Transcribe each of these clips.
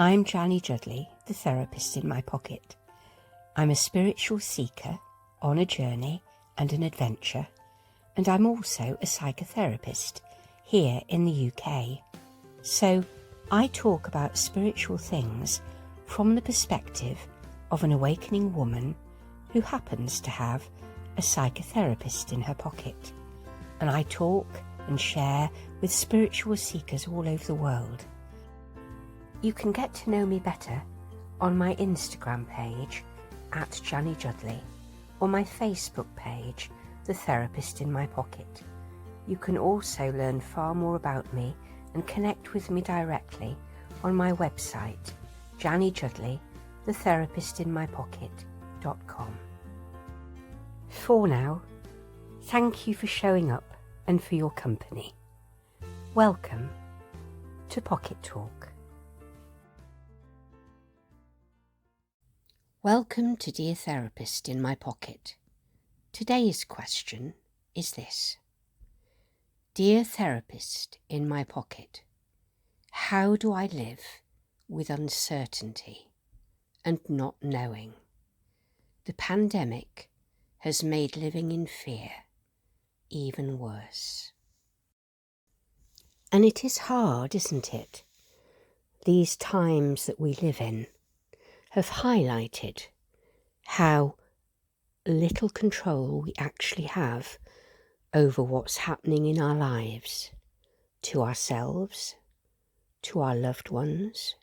I'm Janny Juddly, the therapist in my pocket. I'm a spiritual seeker on a journey and an adventure, and I'm also a psychotherapist here in the UK. So I talk about spiritual things from the perspective of an awakening woman who happens to have a psychotherapist in her pocket. And I talk and share with spiritual seekers all over the world. You can get to know me better on my Instagram page at jannyjuddly or my Facebook page, The Therapist in My Pocket. You can also learn far more about me and connect with me directly on my website, jannyjuddly, thetherapistinmypocket.com. For now, thank you for showing up and for your company. Welcome to Pocket Talk. Welcome to Dear Therapist in My Pocket. Today's question is this. Dear Therapist in My Pocket, how do I live with uncertainty and not knowing? The pandemic has made living in fear even worse. And it is hard, isn't it? These times that we live in have highlighted how little control we actually have over what's happening in our lives, to ourselves, to our loved ones,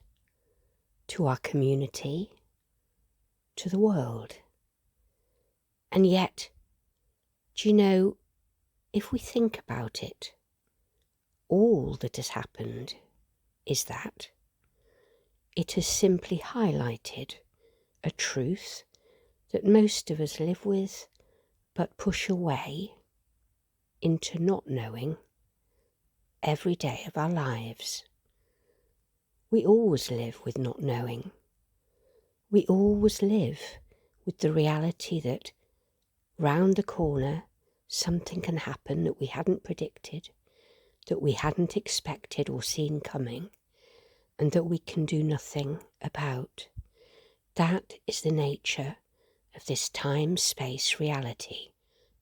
to our community, to the world. And yet, do you know, if we think about it, all that has happened is that it has simply highlighted a truth that most of us live with but push away into not knowing every day of our lives. We always live with not knowing. We always live with the reality that round the corner something can happen that we hadn't predicted, that we hadn't expected or seen coming, and that we can do nothing about. That is the nature of this time-space reality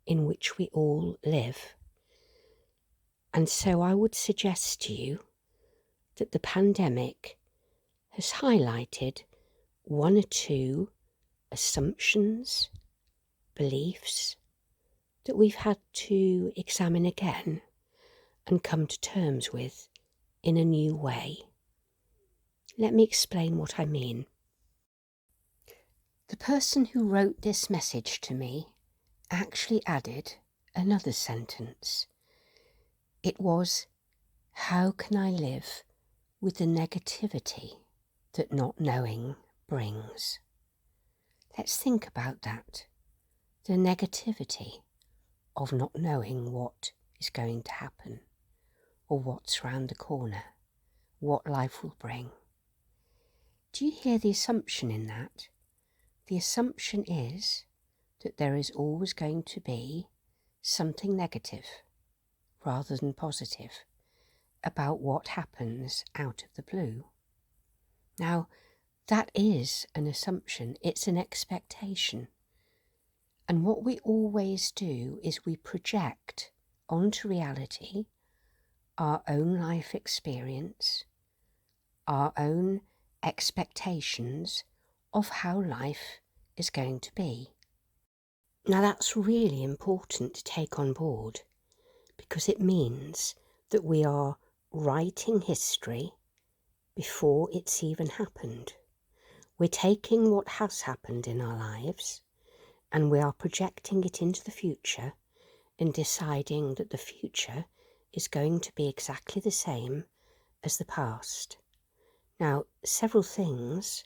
in which we all live. And so I would suggest to you that the pandemic has highlighted one or two assumptions, beliefs that we've had to examine again and come to terms with in a new way. Let me explain what I mean. The person who wrote this message to me actually added another sentence. It was, how can I live with the negativity that not knowing brings? Let's think about that. The negativity of not knowing what is going to happen or what's round the corner, what life will bring. Do you hear the assumption in that? The assumption is that there is always going to be something negative rather than positive about what happens out of the blue. Now, that is an assumption, it's an expectation. And what we always do is we project onto reality our own life experience, our own expectations of how life is going to be. Now that's really important to take on board because it means that we are writing history before it's even happened. We're taking what has happened in our lives and we are projecting it into the future and deciding that the future is going to be exactly the same as the past. Now, several things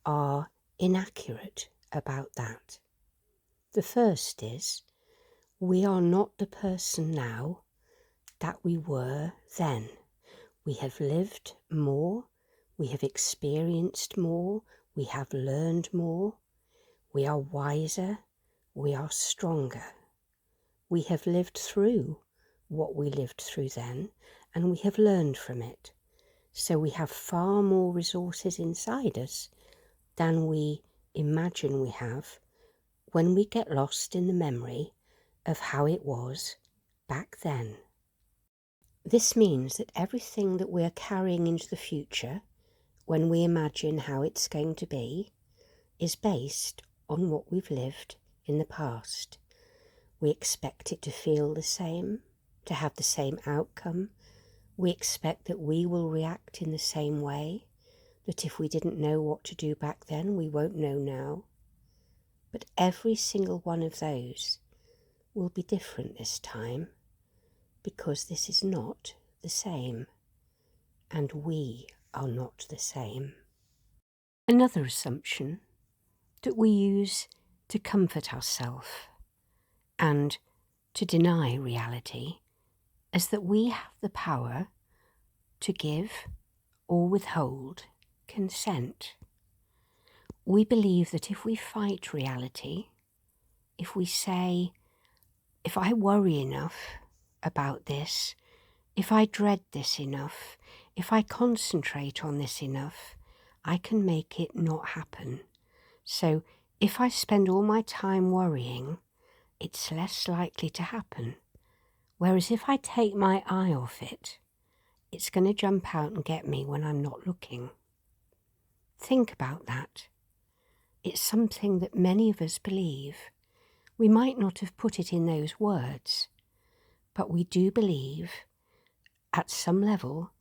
are inaccurate about that. The first is, we are not the person now that we were then. We have lived more, we have experienced more, we have learned more, we are wiser, we are stronger. We have lived through what we lived through then, and we have learned from it. So we have far more resources inside us than we imagine we have when we get lost in the memory of how it was back then. This means that everything that we are carrying into the future, when we imagine how it's going to be, is based on what we've lived in the past. We expect it to feel the same, to have the same outcome. We expect that we will react in the same way, that if we didn't know what to do back then, we won't know now. But every single one of those will be different this time, because this is not the same, and we are not the same. Another assumption that we use to comfort ourselves and to deny reality is that we have the power to give or withhold consent. We believe that if we fight reality, if we say, if I worry enough about this, if I dread this enough, if I concentrate on this enough, I can make it not happen. So if I spend all my time worrying, it's less likely to happen. Whereas if I take my eye off it, it's going to jump out and get me when I'm not looking. Think about that. It's something that many of us believe. We might not have put it in those words, but we do believe at some level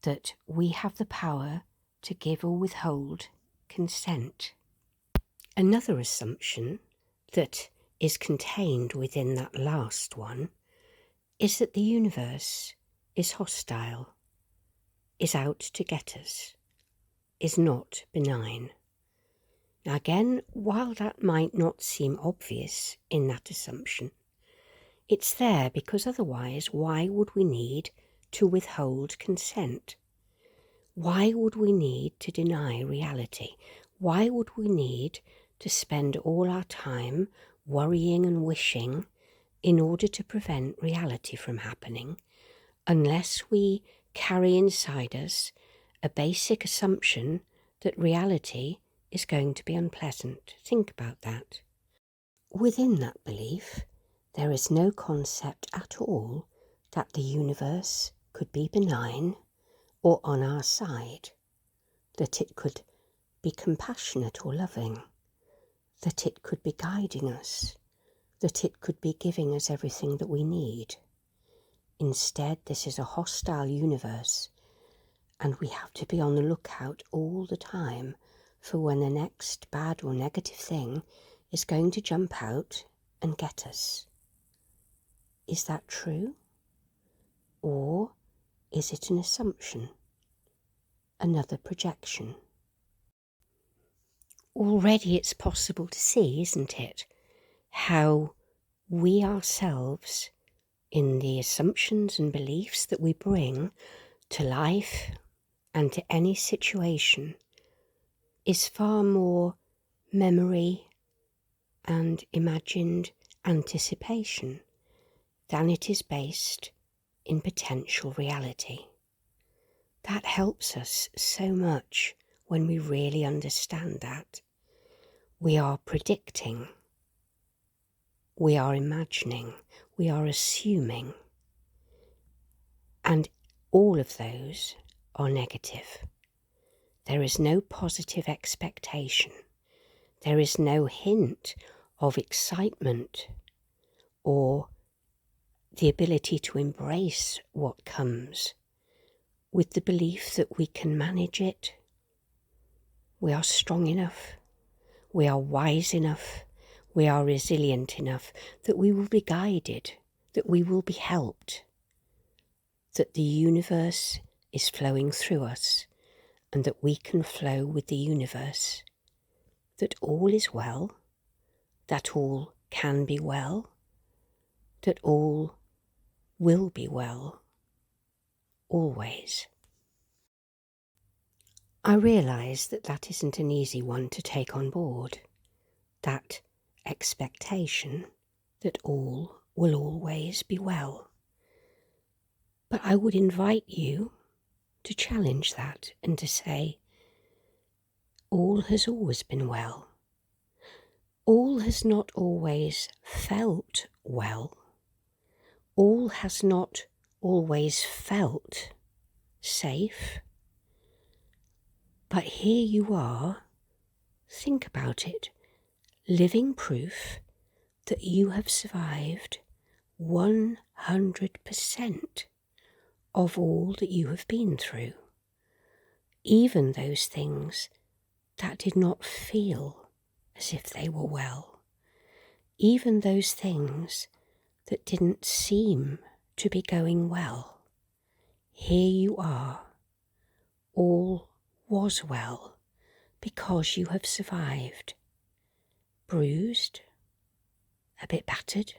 that we have the power to give or withhold consent. Another assumption that is contained within that last one is that the universe is hostile, is out to get us, is not benign. Now again, while that might not seem obvious in that assumption, it's there because otherwise why would we need to withhold consent? Why would we need to deny reality? Why would we need to spend all our time worrying and wishing in order to prevent reality from happening, unless we carry inside us a basic assumption that reality is going to be unpleasant? Think about that. Within that belief, there is no concept at all that the universe could be benign or on our side, that it could be compassionate or loving, that it could be guiding us, that it could be giving us everything that we need. Instead, this is a hostile universe, and we have to be on the lookout all the time for when the next bad or negative thing is going to jump out and get us. Is that true? Or is it an assumption? Another projection? Already it's possible to see, isn't it, how we ourselves, in the assumptions and beliefs that we bring to life and to any situation, is far more memory and imagined anticipation than it is based in potential reality. That helps us so much when we really understand that. We are predicting, we are imagining, we are assuming, and all of those are negative. There is no positive expectation. There is no hint of excitement or the ability to embrace what comes with the belief that we can manage it. We are strong enough. We are wise enough. We are resilient enough that we will be guided, that we will be helped, that the universe is flowing through us and that we can flow with the universe, that all is well, that all can be well, that all will be well, always. I realise that that isn't an easy one to take on board, that expectation that all will always be well. But I would invite you to challenge that and to say, all has always been well. All has not always felt well. All has not always felt safe. But here you are, think about it, living proof that you have survived 100% of all that you have been through, even those things that did not feel as if they were well, even those things that didn't seem to be going well. Here you are, all was well because you have survived, bruised, a bit battered.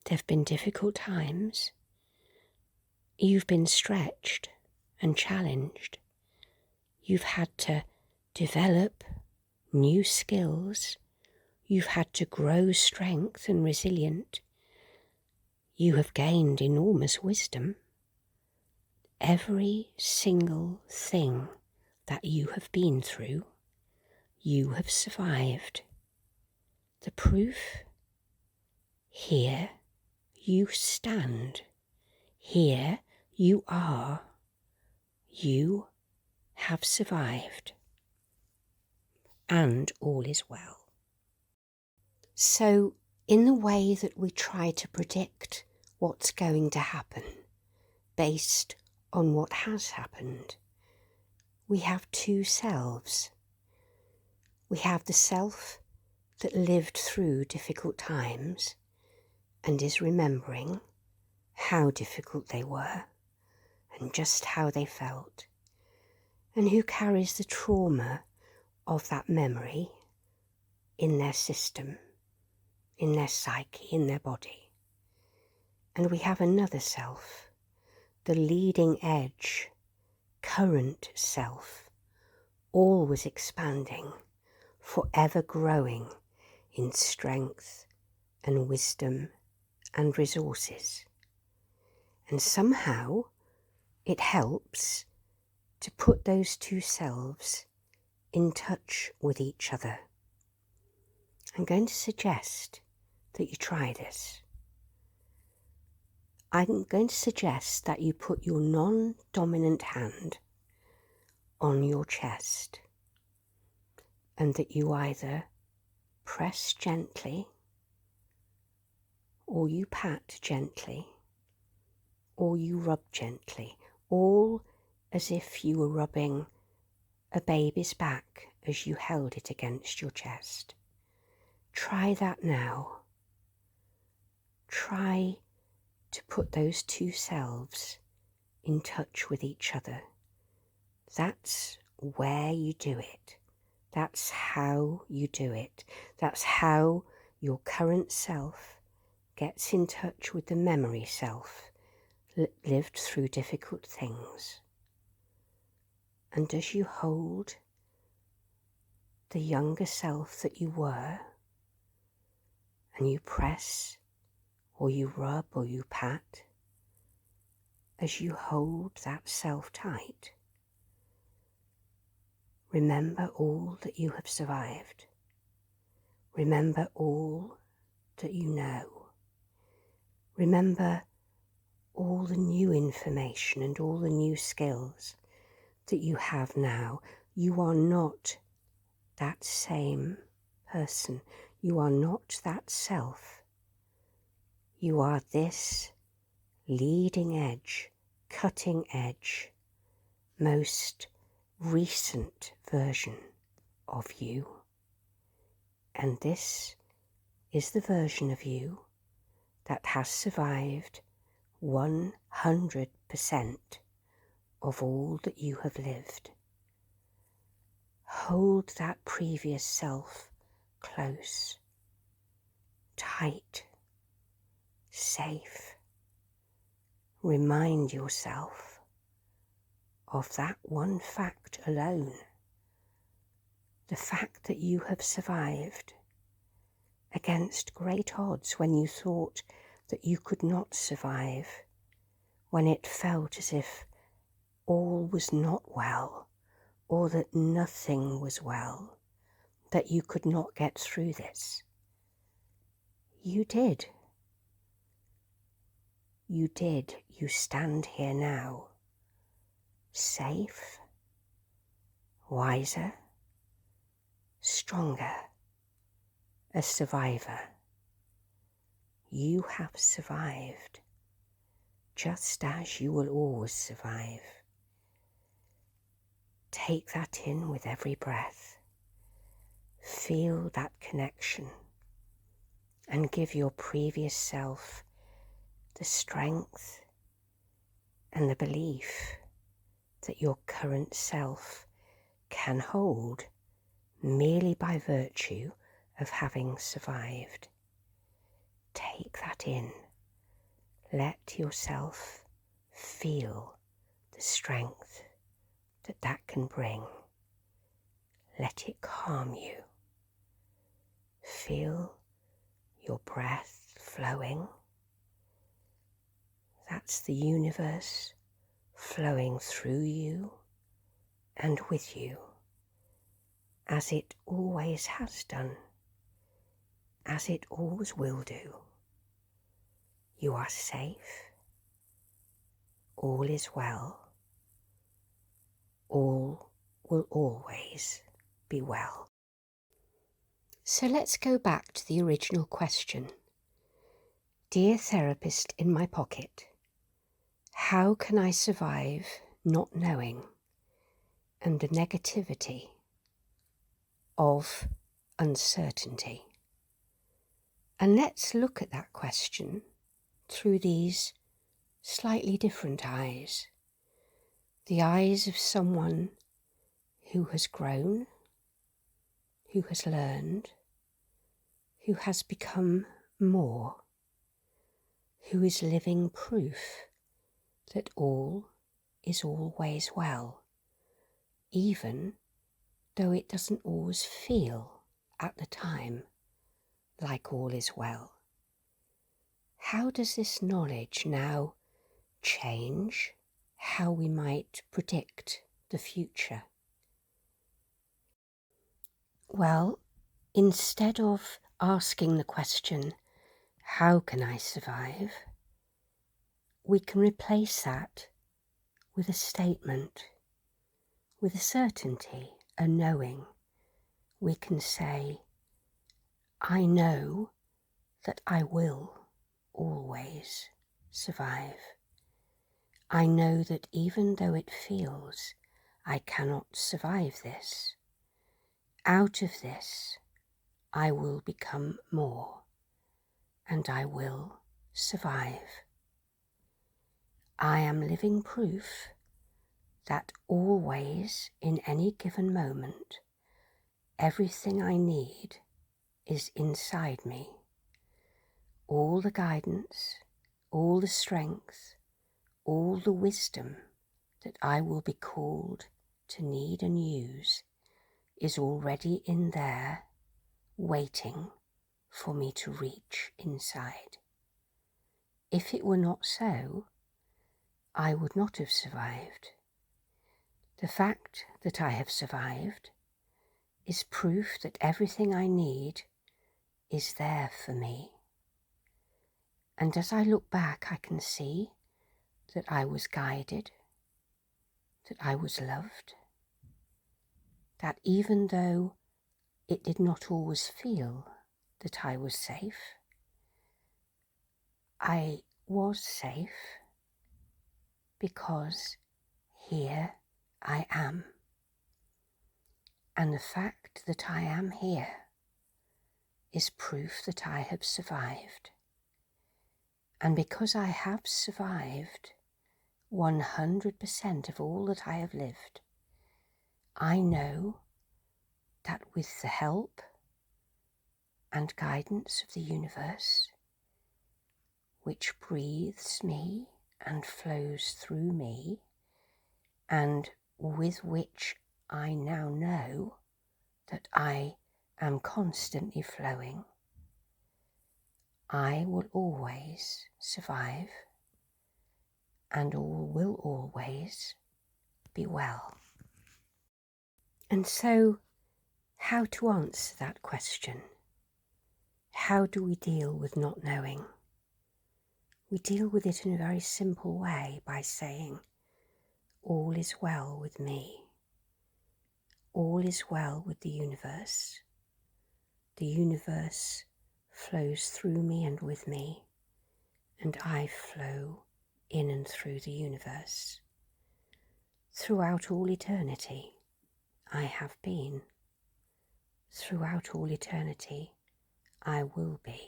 There have been difficult times. You've been stretched and challenged. You've had to develop new skills. You've had to grow strength and resilience. You have gained enormous wisdom. Every single thing that you have been through, you have survived. The proof, here you stand. Here you are. You have survived. And all is well. So, in the way that we try to predict what's going to happen based on what has happened, we have two selves. We have the self that lived through difficult times and is remembering how difficult they were and just how they felt, and who carries the trauma of that memory in their system, in their psyche, in their body. And we have another self, the leading edge, current self, always expanding, forever growing in strength and wisdom and resources. And somehow it helps to put those two selves in touch with each other. I'm going to suggest that you try this. I'm going to suggest that you put your non-dominant hand on your chest and that you either press gently or you pat gently or you rub gently, all as if you were rubbing a baby's back as you held it against your chest. Try that now. Try to put those two selves in touch with each other. That's where you do it. That's how you do it. That's how your current self gets in touch with the memory self that lived through difficult things. And as you hold the younger self that you were, and you press or you rub or you pat, as you hold that self tight, remember all that you have survived. Remember all that you know. Remember all the new information and all the new skills that you have now. You are not that same person. You are not that self. You are this leading edge, cutting edge, most recent version of you. And this is the version of you that has survived 100% of all that you have lived. Hold that previous self close, tight, safe. Remind yourself of that one fact alone, the fact that you have survived against great odds when you thought that you could not survive, when it felt as if all was not well, or that nothing was well, that you could not get through this. You did. You did. You stand here now, safe, wiser, stronger, a survivor. You have survived, just as you will always survive. Take that in with every breath. Feel that connection and give your previous self the strength and the belief that your current self can hold merely by virtue of having survived. Take that in. Let yourself feel the strength that can bring. Let it calm you. Feel your breath flowing. That's the universe flowing through you and with you, as it always has done, as it always will do. You are safe. All is well. All will always be well. So let's go back to the original question. Dear therapist in my pocket, how can I survive not knowing and the negativity of uncertainty? And let's look at that question through these slightly different eyes. The eyes of someone who has grown, who has learned, who has become more, who is living proof that all is always well, even though it doesn't always feel at the time like all is well. How does this knowledge now change how we might predict the future? Well, instead of asking the question, how can I survive? We can replace that with a statement, with a certainty, a knowing. We can say, I know that I will always survive. I know that even though it feels I cannot survive this, out of this I will become more, and I will survive. I am living proof that always, in any given moment, everything I need is inside me. All the guidance, all the strength, all the wisdom that I will be called to need and use is already in there, waiting for me to reach inside. If it were not so, I would not have survived. The fact that I have survived is proof that everything I need is there for me. And as I look back, I can see that I was guided, that I was loved, that even though it did not always feel that I was safe, I was safe because here I am. And the fact that I am here is proof that I have survived. And because I have survived 100% of all that I have lived, I know that with the help and guidance of the universe, which breathes me and flows through me, and with which I now know that I am constantly flowing, I will always survive, and all will always be well. And so, how to answer that question? How do we deal with not knowing? We deal with it in a very simple way by saying, all is well with me. All is well with the universe. The universe flows through me and with me, and I flow in and through the universe. Throughout all eternity, I have been. Throughout all eternity, I will be.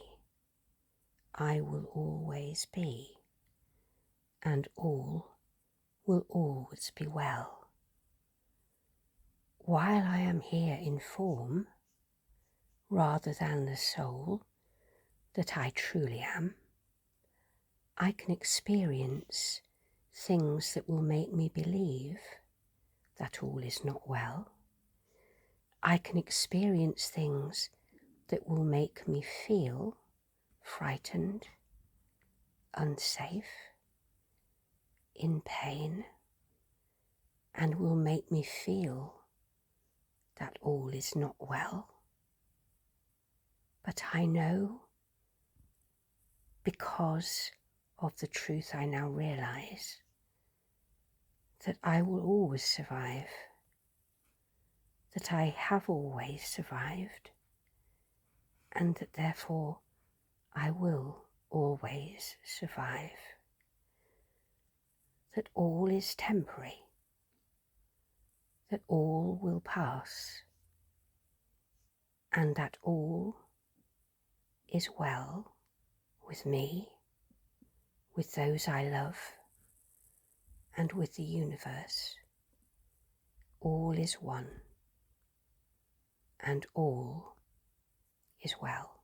I will always be. And all will always be well. While I am here in form, rather than the soul that I truly am, I can experience things that will make me believe that all is not well. I can experience things that will make me feel frightened, unsafe, in pain, and will make me feel that all is not well. But I know, because of the truth I now realize, that I will always survive, that I have always survived, and that therefore I will always survive. That all is temporary, that all will pass, and that all is well with me, with those I love, and with the universe. All is one, and all is well.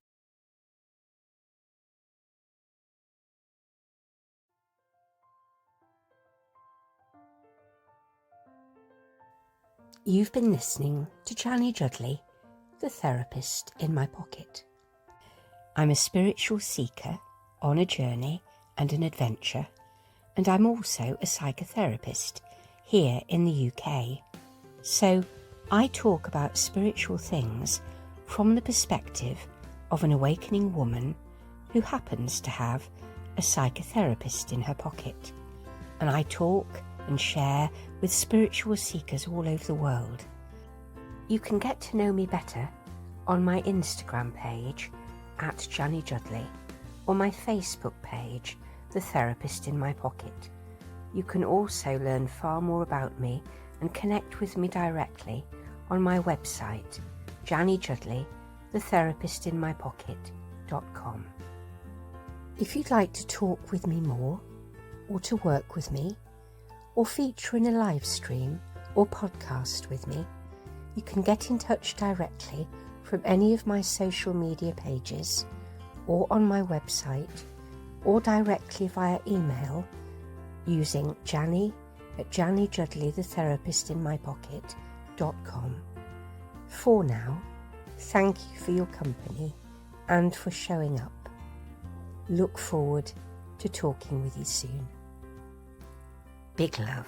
You've been listening to Janny Juddly, the therapist in my pocket. I'm a spiritual seeker on a journey and an adventure, and I'm also a psychotherapist here in the UK. So I talk about spiritual things from the perspective of an awakening woman who happens to have a psychotherapist in her pocket. And I talk and share with spiritual seekers all over the world. You can get to know me better on my Instagram page at jannyjuddly, or my Facebook page, The Therapist in My Pocket. You can also learn far more about me and connect with me directly on my website, jannyjuddly, thetherapistinmypocket.com. If you'd like to talk with me more, or to work with me, or feature in a live stream or podcast with me, you can get in touch directly from any of my social media pages, or on my website, or directly via email using Janny at jannyjuddly, thetherapistinmypocket.com. For now, thank you for your company and for showing up. Look forward to talking with you soon. Big love.